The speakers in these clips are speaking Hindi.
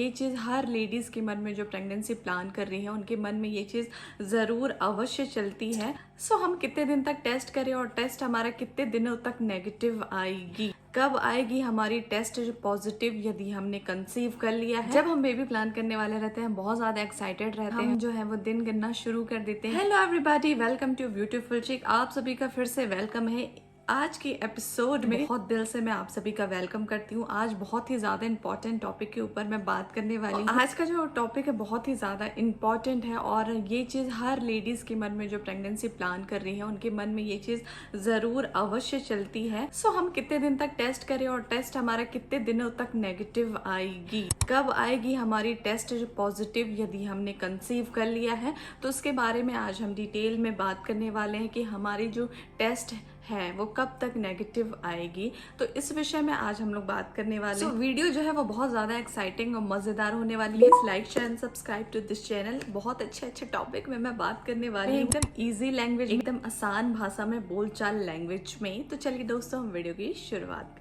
ये चीज़ हर लेडीज़ के मन में जो प्रेगनेंसी प्लान कर रही है उनके मन में ये चीज़ ज़रूर अवश्य चलती है। सो हम कितने दिन तक टेस्ट करें और टेस्ट हमारा कितने दिनों तक नेगेटिव आएगी, कब आएगी हमारी टेस्ट पॉजिटिव यदि हमने कंसीव कर लिया है। जब हम बेबी प्लान करने वाले रहते हैं बहुत ज़्यादा एक्साइटेड रहते हैं, हम जो है वो दिन गिनना शुरू कर देते हैं। Hello everybody, welcome to beautiful chic. आप सभी का फिर से वेलकम है आज के एपिसोड में। बहुत दिल से मैं आप सभी का वेलकम करती हूँ। आज बहुत ही ज़्यादा इंपॉर्टेंट टॉपिक के ऊपर मैं बात करने वाली हूँ। आज का जो टॉपिक है बहुत ही ज़्यादा इंपॉर्टेंट है और ये चीज़ हर लेडीज़ के मन में जो प्रेगनेंसी प्लान कर रही है उनके मन में ये चीज़ ज़रूर अवश्य चलती है। सो हम कितने दिन तक टेस्ट करें और टेस्ट हमारा कितने दिनों तक नेगेटिव आएगी, कब आएगी हमारी टेस्ट पॉजिटिव यदि हमने कंसीव कर लिया है, तो उसके बारे में आज हम डिटेल में बात करने वाले हैं कि हमारी जो टेस्ट है वो कब तक नेगेटिव आएगी। तो इस विषय में आज हम लोग बात करने वाले हैं। वीडियो जो है वो बहुत ज़्यादा एक्साइटिंग और मज़ेदार होने वाली है। Like share and subscribe to this channel. बहुत अच्छे टॉपिक में मैं बात करने वाली हूँ, एकदम इजी लैंग्वेज, एकदम आसान भाषा में, बोलचाल लैंग्वेज में। तो चलिए दोस्तों, हम वीडियो की शुरुआत।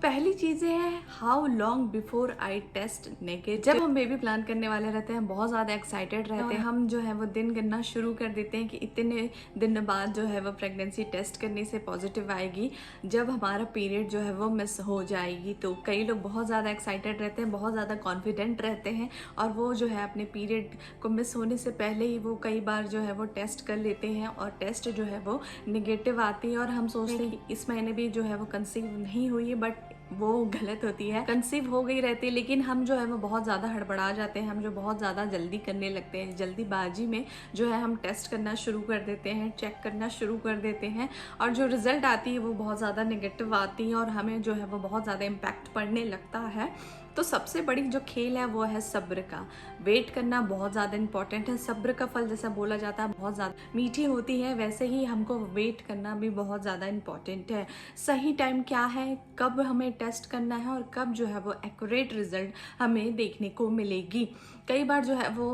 पहली चीज़ें हैं how long before I test negative. जब हम बेबी प्लान करने वाले रहते हैं बहुत ज़्यादा एक्साइटेड रहते हैं, हम जो है वो दिन गिनना शुरू कर देते हैं कि इतने दिन बाद जो है वो प्रेगनेंसी टेस्ट करने से पॉजिटिव आएगी, जब हमारा पीरियड जो है वो मिस हो जाएगी। तो कई लोग बहुत ज़्यादा एक्साइटेड रहते हैं, बहुत ज़्यादा कॉन्फिडेंट रहते हैं और वो जो है अपने पीरियड को मिस होने से पहले ही वो कई बार जो है वो टेस्ट कर लेते हैं और टेस्ट जो है वो निगेटिव आती है और हम सोचते हैं कि इस महीने भी जो है वो कंसीव नहीं हुई, बट वो गलत होती है, कंसीव हो गई रहती है। लेकिन हम जो है वो बहुत ज़्यादा हड़बड़ा जाते हैं, हम जो बहुत ज़्यादा जल्दी करने लगते हैं, जल्दीबाजी में जो है हम टेस्ट करना शुरू कर देते हैं, चेक करना शुरू कर देते हैं और जो रिज़ल्ट आती है वो बहुत ज़्यादा नेगेटिव आती है और हमें जो है वो बहुत ज़्यादा इम्पैक्ट पड़ने लगता है। तो सबसे बड़ी जो खेल है वो है सब्र का। वेट करना बहुत ज़्यादा इंपॉर्टेंट है। सब्र का फल जैसा बोला जाता है बहुत ज़्यादा मीठी होती है, वैसे ही हमको वेट करना भी बहुत ज़्यादा इंपॉर्टेंट है। सही टाइम क्या है, कब हमें टेस्ट करना है और कब जो है वो एक्यूरेट रिजल्ट हमें देखने को मिलेगी। कई बार जो है वो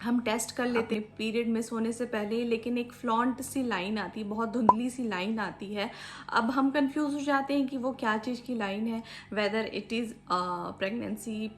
हम टेस्ट कर लेते हैं पीरियड मिस होने से पहले, लेकिन एक फ्लॉन्ट सी लाइन आती है, बहुत धुंधली सी लाइन आती है। अब हम कंफ्यूज हो जाते हैं कि वो क्या चीज़ की लाइन है, whether it is pregnancy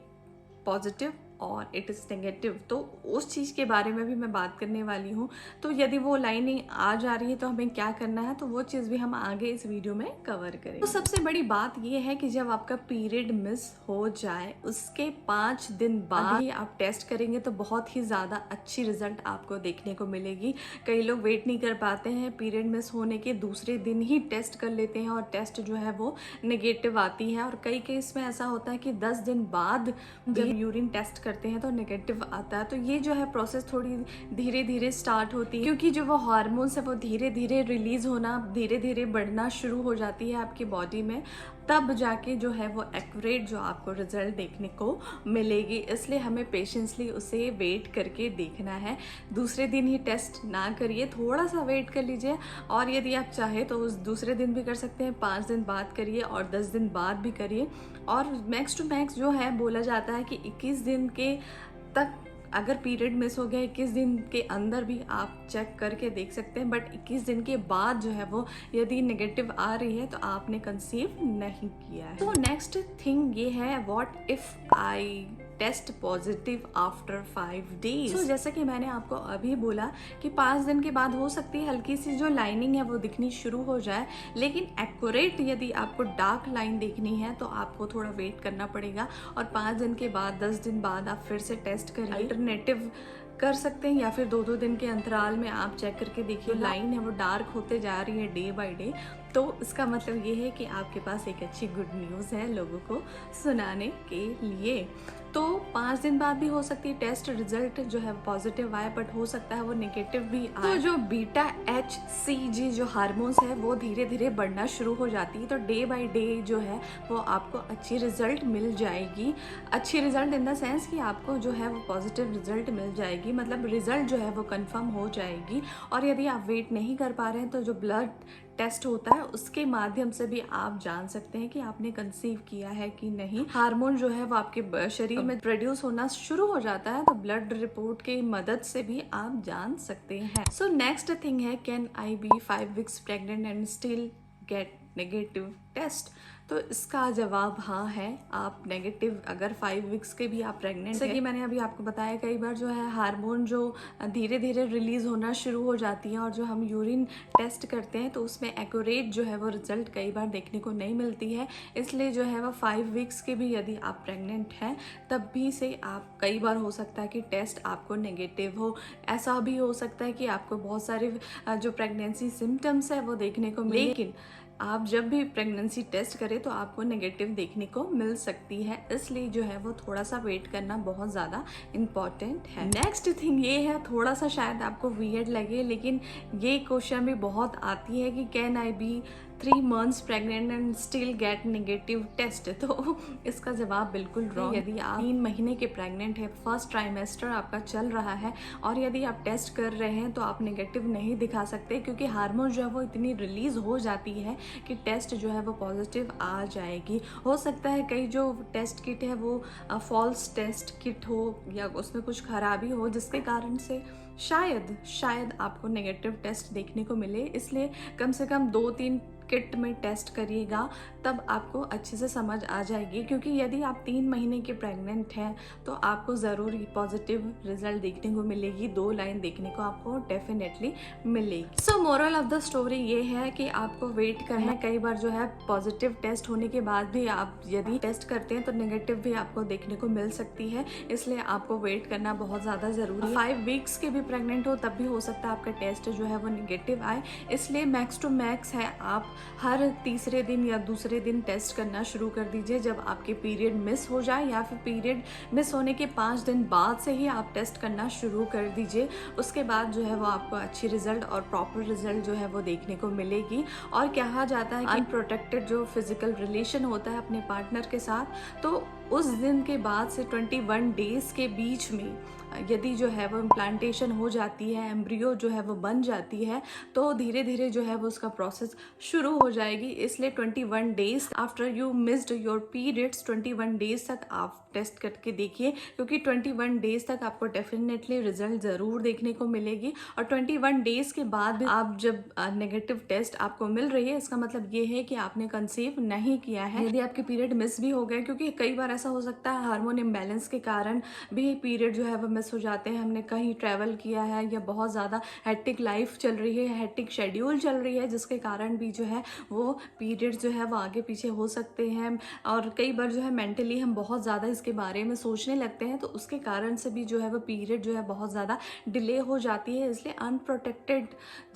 positive और इट इज़ नेगेटिव। तो उस चीज़ के बारे में भी मैं बात करने वाली हूँ। तो यदि वो लाइनें आ जा रही है तो हमें क्या करना है, तो वो चीज़ भी हम आगे इस वीडियो में कवर करेंगे। तो सबसे बड़ी बात ये है कि जब आपका पीरियड मिस हो जाए उसके 5 दिन बाद ही आप टेस्ट करेंगे तो बहुत ही ज़्यादा अच्छी रिजल्ट आपको देखने को मिलेगी। कई लोग वेट नहीं कर पाते हैं, पीरियड मिस होने के दूसरे दिन ही टेस्ट कर लेते हैं और टेस्ट जो है वो नेगेटिव आती है। और कई केस में ऐसा होता है कि 10 दिन बाद जब यूरिन टेस्ट करते हैं तो नेगेटिव आता है। तो ये जो है प्रोसेस थोड़ी धीरे धीरे स्टार्ट होती है, क्योंकि जो वो हार्मोन्स है वो धीरे धीरे रिलीज होना, धीरे धीरे बढ़ना शुरू हो जाती है आपकी बॉडी में, तब जाके जो है वो एक्यूरेट जो आपको रिजल्ट देखने को मिलेगी। इसलिए हमें पेशेंसली उसे वेट करके देखना है। दूसरे दिन ही टेस्ट ना करिए, थोड़ा सा वेट कर लीजिए और यदि आप चाहे तो उस दूसरे दिन भी कर सकते हैं, 5 दिन बाद करिए और 10 दिन बाद भी करिए। और मैक्स टू मैक्स जो है बोला जाता है कि 21 दिन के तक अगर पीरियड मिस हो गया 21 दिन के अंदर भी आप चेक करके देख सकते हैं, बट 21 दिन के बाद जो है वो यदि नेगेटिव आ रही है तो आपने कंसीव नहीं किया है। तो नेक्स्ट थिंग ये है, what if I test positive after 5 days. तो जैसा कि मैंने आपको अभी बोला कि 5 दिन के बाद हो सकती है हल्की सी जो लाइनिंग है वो दिखनी शुरू हो जाए, लेकिन एक्यूरेट यदि आपको डार्क लाइन देखनी है तो आपको थोड़ा वेट करना पड़ेगा और 5 दिन के बाद 10 दिन बाद आप फिर से टेस्ट करिए। अल्टरनेटिव कर सकते हैं या फिर 2-2 दिन के अंतराल में आप चेक करके देखिए लाइन है वो डार्क होते जा रही है डे बाय डे, तो इसका मतलब ये है कि आपके पास एक अच्छी गुड न्यूज़ है लोगों को सुनाने के लिए। तो 5 दिन बाद भी हो सकती है टेस्ट रिजल्ट जो है पॉजिटिव आए, बट हो सकता है वो नेगेटिव भी आए। तो जो बीटा HCG जो हार्मोन्स है वो धीरे धीरे बढ़ना शुरू हो जाती है, तो डे बाय डे जो है वो आपको अच्छी रिजल्ट मिल जाएगी। अच्छी रिजल्ट इन द सेंस कि आपको जो है वो पॉजिटिव रिजल्ट मिल जाएगी, मतलब रिजल्ट जो है वो कंफर्म हो जाएगी। और यदि आप वेट नहीं कर पा रहे हैं तो जो ब्लड टेस्ट होता है उसके माध्यम से भी आप जान सकते हैं कि आपने कंसीव किया है कि नहीं। हार्मोन जो है वो आपके शरीर में प्रोड्यूस होना शुरू हो जाता है, तो ब्लड रिपोर्ट की मदद से भी आप जान सकते हैं। सो नेक्स्ट थिंग है, can I be 5 weeks pregnant and still get negative test. तो इसका जवाब हाँ है। आप नेगेटिव अगर 5 वीक्स के भी आप प्रेग्नेंट हैं, जैसे कि मैंने अभी आपको बताया, कई बार जो है हार्मोन जो धीरे धीरे रिलीज होना शुरू हो जाती है और जो हम यूरिन टेस्ट करते हैं तो उसमें एक्यूरेट जो है वो रिजल्ट कई बार देखने को नहीं मिलती है। इसलिए जो है वो 5 वीक्स के भी यदि आप प्रेग्नेंट हैं तब भी से आप, कई बार हो सकता है कि टेस्ट आपको नेगेटिव हो। ऐसा भी हो सकता है कि आपको बहुत सारे जो प्रेगनेंसी सिम्टम्स है वो देखने को मिले, लेकिन आप जब भी प्रेगनेंसी टेस्ट करें तो आपको नेगेटिव देखने को मिल सकती है। इसलिए जो है वो थोड़ा सा वेट करना बहुत ज़्यादा इम्पॉर्टेंट है। नेक्स्ट थिंग ये है, थोड़ा सा शायद आपको वियर्ड लगे, लेकिन ये क्वेश्चन भी बहुत आती है कि can I be 3 months pregnant and still get negative test. तो इसका जवाब बिल्कुल रॉन्ग। यदि आप 3 महीने के प्रेग्नेंट है, फर्स्ट ट्राइमेस्टर आपका चल रहा है और यदि आप टेस्ट कर रहे हैं तो आप नेगेटिव नहीं दिखा सकते, क्योंकि हार्मोन जो है वो इतनी रिलीज हो जाती है कि टेस्ट जो है वो पॉजिटिव आ जाएगी। हो सकता है कई जो टेस्ट किट है वो फॉल्स टेस्ट किट हो या उसमें कुछ खराबी हो, जिसके कारण से शायद आपको नेगेटिव टेस्ट देखने को मिले। इसलिए कम से कम 2-3 किट में टेस्ट करिएगा, तब आपको अच्छे से समझ आ जाएगी। क्योंकि यदि आप 3 महीने के प्रेग्नेंट हैं तो आपको ज़रूर पॉजिटिव रिजल्ट देखने को मिलेगी, 2 लाइन देखने को आपको डेफिनेटली मिलेगी। सो मोरल ऑफ द स्टोरी ये है कि आपको वेट करना है। कई बार जो है पॉजिटिव टेस्ट होने के बाद भी आप यदि टेस्ट करते हैं तो नेगेटिव भी आपको देखने को मिल सकती है, इसलिए आपको वेट करना बहुत ज़्यादा ज़रूरी है। 5 वीक्स के भी प्रेग्नेंट हो तब भी हो सकता है आपका टेस्ट जो है वो नेगेटिव आए। इसलिए मैक्स टू मैक्स है, आप हर तीसरे दिन या दूसरे दिन टेस्ट करना शुरू कर दीजिए। जब आपके पीरियड मिस हो जाए या फिर पीरियड मिस होने के 5 दिन बाद से ही आप टेस्ट करना शुरू कर दीजिए। उसके बाद जो है वो आपको अच्छी रिजल्ट और प्रॉपर रिजल्ट जो है वो देखने को मिलेगी। और कहा जाता है कि अनप्रोटेक्टेड जो फिजिकल रिलेशन होता है अपने पार्टनर के साथ, तो उस दिन के बाद से 21 डेज के बीच में यदि जो है वो इम्प्लांटेशन हो जाती है, एम्ब्रियो जो है वो बन जाती है, तो धीरे धीरे जो है वो उसका प्रोसेस शुरू हो जाएगी। इसलिए 21 days after you missed your periods, 21 days तक आप टेस्ट करके देखिए, क्योंकि 21 डेज तक आपको डेफिनेटली रिजल्ट ज़रूर देखने को मिलेगी। और 21 डेज के बाद भी आप जब नेगेटिव टेस्ट आपको मिल रही है, इसका मतलब ये है कि आपने कंसीव नहीं किया है। यदि आपके पीरियड मिस भी हो गए, क्योंकि कई बार ऐसा हो सकता है हार्मोन इम्बैलेंस के कारण भी पीरियड जो है वो मिस हो जाते हैं। हमने कहीं ट्रैवल किया है या बहुत ज़्यादा हेक्टिक लाइफ चल रही है, हेक्टिक शेड्यूल चल रही है, जिसके कारण भी जो है वो पीरियड जो है वो आगे पीछे हो सकते हैं। और कई बार जो है मेंटली हम बहुत ज़्यादा इसके बारे में सोचने लगते हैं, तो उसके कारण से भी जो है वो पीरियड जो है बहुत ज़्यादा डिले हो जाती है। इसलिए अनप्रोटेक्टेड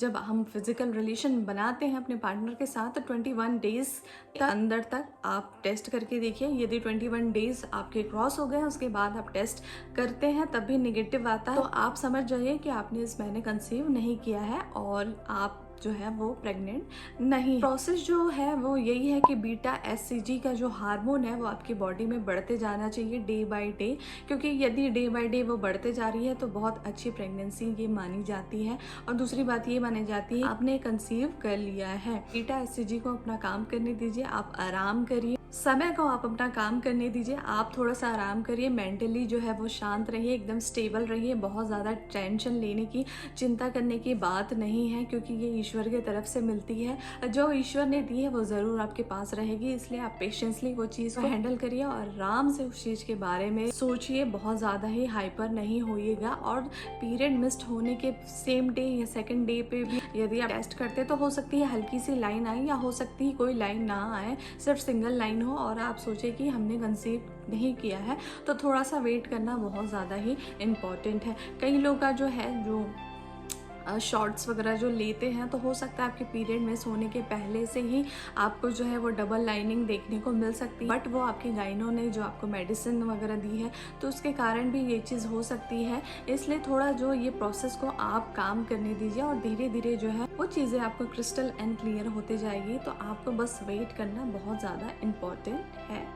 जब हम फिजिकल रिलेशन बनाते हैं अपने पार्टनर के साथ, तो 21 डेज के अंदर तक आप टेस्ट करके देखिए। यदि 21 डेज आपके क्रॉस हो गए, उसके बाद आप टेस्ट करते हैं तब भी नेगेटिव आता है, तो आप समझ जाइए कि आपने इस महीने कंसीव नहीं किया है और आप जो है वो प्रेग्नेंट नहीं। प्रोसेस जो है वो यही है कि बीटा एचसीजी का जो हार्मोन है वो आपकी बॉडी में बढ़ते जाना चाहिए डे बाय डे, क्योंकि यदि डे बाय डे वो बढ़ते जा रही है तो बहुत अच्छी प्रेगनेंसी ये मानी जाती है। और दूसरी बात ये मानी जाती है आपने कंसीव कर लिया है। बीटा एचसीजी को अपना काम करने दीजिए, आप आराम करिए, समय को आप अपना काम करने दीजिए, आप थोड़ा सा आराम करिए, मेंटली जो है वो शांत रहिए, एकदम स्टेबल रहिए। बहुत ज़्यादा टेंशन लेने की, चिंता करने की बात नहीं है, क्योंकि ये ईश्वर की तरफ से मिलती है। जो ईश्वर ने दी है वो ज़रूर आपके पास रहेगी। इसलिए आप पेशेंसली वो चीज़ को हैंडल करिए और आराम से उस चीज़ के बारे में सोचिए, बहुत ज़्यादा ही हाइपर नहीं होइएगा। और पीरियड मिस्ड होने के सेम डे या सेकेंड डे पे भी यदि आप टेस्ट करते तो हो सकती है हल्की सी लाइन आए, या हो सकती है कोई लाइन ना आए, सिर्फ सिंगल लाइन हो और आप सोचे कि हमने कंसीव नहीं किया है, तो थोड़ा सा वेट करना बहुत ज़्यादा ही इम्पॉर्टेंट है। कई लोग का जो है जो शॉर्ट्स वगैरह जो लेते हैं, तो हो सकता है आपके पीरियड मिस होने के पहले से ही आपको जो है वो डबल लाइनिंग देखने को मिल सकती है, बट वो आपकी गाइनो ने जो आपको मेडिसिन वगैरह दी है तो उसके कारण भी ये चीज़ हो सकती है। इसलिए थोड़ा जो ये प्रोसेस को आप काम करने दीजिए और धीरे धीरे जो है वो चीज़ें आपको क्रिस्टल एंड क्लियर होते जाएगी। तो आपको बस वेट करना बहुत ज़्यादा इम्पॉर्टेंट है।